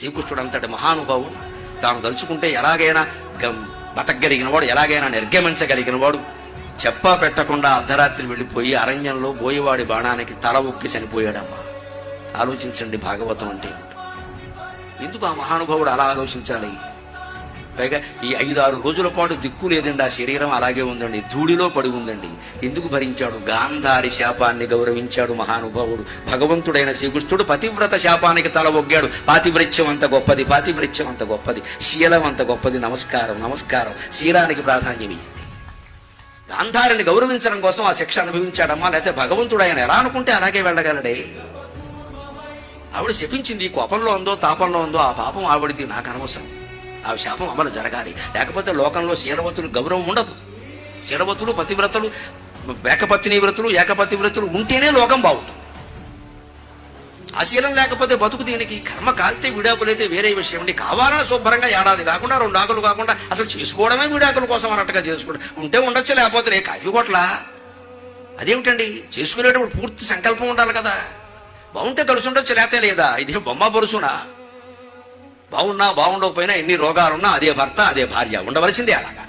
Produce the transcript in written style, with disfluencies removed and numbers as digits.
శ్రీకృష్ణుడు అంతటి మహానుభావుడు, తాను తలుచుకుంటే ఎలాగైనా బతకగలిగిన వాడు, ఎలాగైనా నిర్గమించగలిగిన వాడు, చెప్పా పెట్టకుండా అర్ధరాత్రి వెళ్ళిపోయి అరణ్యంలో బోయవాడి బాణానికి తల ఒక్కి చనిపోయాడమ్మా. ఆలోచించండి భాగవతం అంటే ఎందుకు ఆ మహానుభావుడు అలా ఆలోచించాలి? పైగా ఈ 5-6 రోజుల పాటు దిక్కు లేదండి, ఆ శరీరం అలాగే ఉందండి, ధూళిలో పడి ఉందండి. ఎందుకు భరించాడు? గాంధారి శాపాన్ని గౌరవించాడు మహానుభావుడు. భగవంతుడైన శ్రీకృష్ణుడు పతివ్రత శాపానికి తల ఒగ్గాడు. పాతివ్రత్యం అంత గొప్పది, పాతివ్రత్యం అంత గొప్పది, శీలం అంత గొప్పది. నమస్కారం నమస్కారం, శీలానికి ప్రాధాన్యం. గాంధారిని గౌరవించడం కోసం ఆ శిక్ష అనుభవించాడమ్మా. లేకపోతే భగవంతుడు ఆయన ఎలా అనుకుంటే అలాగే వెళ్ళగలడే? ఆవిడ శపించింది, కోపంలో ఉందో తాపంలో ఉందో ఆ పాపం ఆవిడిది, నాకు అనవసరం. ఆ శాపం అమలు జరగాలి, లేకపోతే లోకంలో శీలవతులు గౌరవం ఉండదు. శీలవతులు, పతివ్రతలు, ఏకపత్ని వ్రతులు, ఏకపతి వ్రతులు ఉంటేనే లోకం బాగుంటుంది. ఆ శీలం లేకపోతే బతుకు దీనికి. కర్మ కాల్తే విడాకులైతే వేరే విషయం అండి. కావాలని శుభ్రంగా ఏడాది కాకుండా 2 ఆకులు కాకుండా అసలు చేసుకోవడమే విడాకుల కోసం అన్నట్టుగా చేసుకోవడం. ఉంటే ఉండొచ్చు, లేకపోతే కాఫీ కొట్లా. అదేమిటండి, చేసుకునేటప్పుడు పూర్తి సంకల్పం ఉండాలి కదా. బాగుంటే కలిసి ఉండొచ్చు, లేతే లేదా. ఇది బొమ్మ బరుసునా? బాగున్నా బాగుండకపోయినా ఎన్ని రోగాలున్నా అదే భర్త అదే భార్య ఉండవలసిందే. అలాగా